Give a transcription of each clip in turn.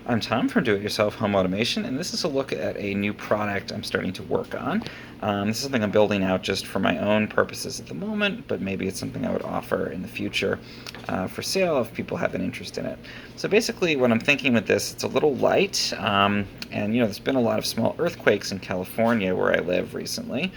I'm Tom from Do-It-Yourself Home Automation, and this is a look at a new product I'm starting to work on. This is something I'm building out just for my own purposes at the moment, but maybe it's something I would offer in the future for sale if people have an interest in it. So basically what I'm thinking with this, it's a little light, and there's been a lot of small earthquakes in California where I live recently,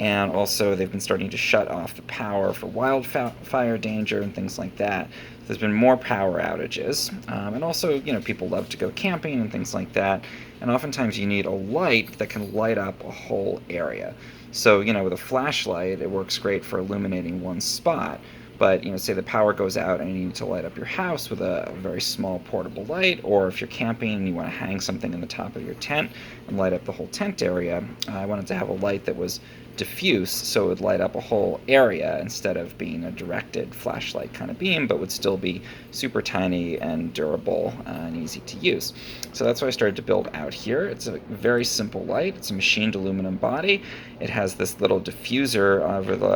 and also they've been starting to shut off the power for wildfire danger and things like that. There's been more power outages, and also, people love to go camping and things like that, and oftentimes you need a light that can light up a whole area. So, with a flashlight, it works great for illuminating one spot, but, say the power goes out and you need to light up your house with a very small portable light, or if you're camping and you want to hang something in the top of your tent and light up the whole tent area, I wanted to have a light that was diffuse, so it would light up a whole area instead of being a directed flashlight kind of beam, but would still be super tiny and durable and easy to use. So that's what I started to build out here. It's a very simple light. It's a machined aluminum body. It has this little diffuser over the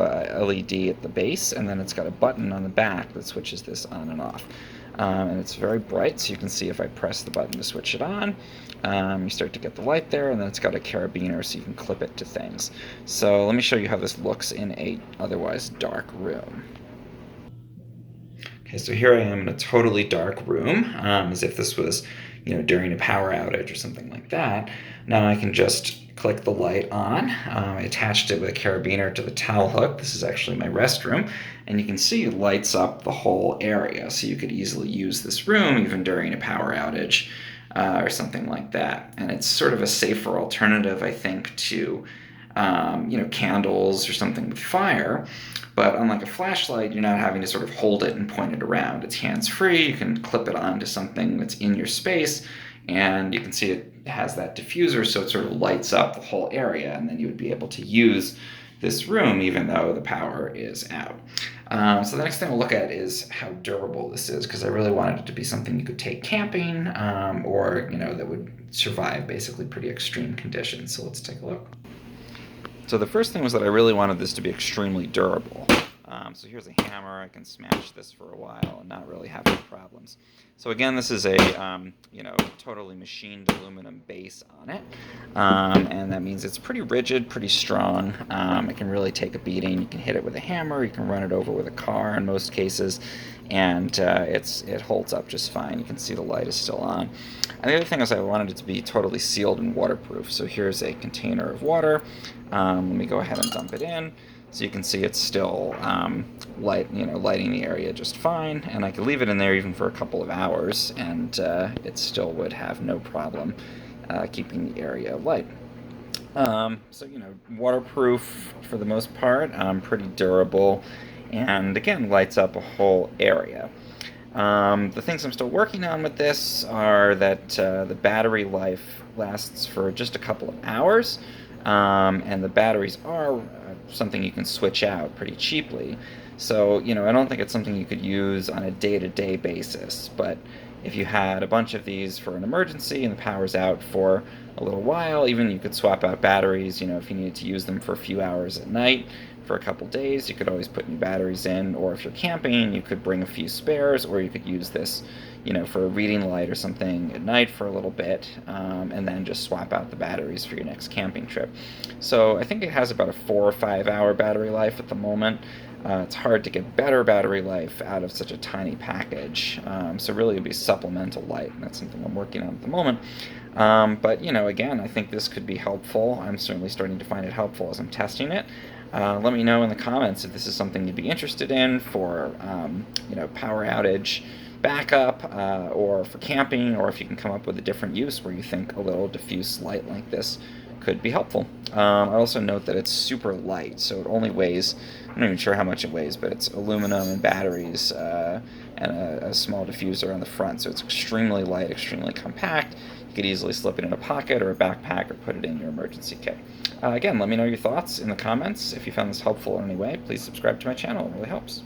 LED at the base, and then it's got a button on the back that switches this on and off. And it's very bright, so you can see if I press the button to switch it on, you start to get the light there, and then it's got a carabiner so you can clip it to things. So let me show you how this looks in a otherwise dark room. Okay, so here I am in a totally dark room, as if this was, during a power outage or something like that. Now I can just click the light on. I attached it with a carabiner to the towel hook. This is actually my restroom, and you can see it lights up the whole area, so you could easily use this room even during a power outage or something like that. And it's sort of a safer alternative, I think, to candles or something with fire. But unlike a flashlight, you're not having to sort of hold it and point it around. It's hands-free. You can clip it onto something that's in your space, and you can see it has that diffuser, so it sort of lights up the whole area, and then you would be able to use this room even though the power is out. So the next thing we'll look at is how durable this is, because I really wanted it to be something you could take camping, or that would survive basically pretty extreme conditions. So let's take a look. So the first thing was that I really wanted this to be extremely durable. So here's a hammer. I can smash this for a while and not really have any problems. So again, this is a totally machined aluminum base on it, and that means it's pretty rigid, pretty strong. It can really take a beating. You can hit it with a hammer. You can run it over with a car in most cases, and it holds up just fine. You can see the light is still on. And the other thing is I wanted it to be totally sealed and waterproof. So here's a container of water. Let me go ahead and dump it in. So you can see it's still lighting the area just fine, and I could leave it in there even for a couple of hours, and it still would have no problem keeping the area light. So waterproof for the most part, pretty durable, and again lights up a whole area. The things I'm still working on with this are that the battery life lasts for just a couple of hours, and the batteries are something you can switch out pretty cheaply. So, I don't think it's something you could use on a day-to-day basis, but if you had a bunch of these for an emergency and the power's out for a little while, even you could swap out batteries, if you needed to use them for a few hours at night. For a couple days, you could always put new batteries in, or if you're camping, you could bring a few spares, or you could use this, for a reading light or something at night for a little bit, and then just swap out the batteries for your next camping trip. So I think it has about a 4 or 5 hour battery life at the moment. It's hard to get better battery life out of such a tiny package, so really it would be supplemental light, and that's something I'm working on at the moment. But again, I think this could be helpful. I'm certainly starting to find it helpful as I'm testing it. Let me know in the comments if this is something you'd be interested in for, power outage backup, or for camping, or if you can come up with a different use where you think a little diffuse light like this could be helpful. I also note that it's super light, so it only weighs, I'm not even sure how much it weighs, but it's aluminum and batteries, and a small diffuser on the front, so it's extremely light, extremely compact. You could easily slip it in a pocket or a backpack or put it in your emergency kit. Again, let me know your thoughts in the comments. If you found this helpful in any way, please subscribe to my channel. It really helps.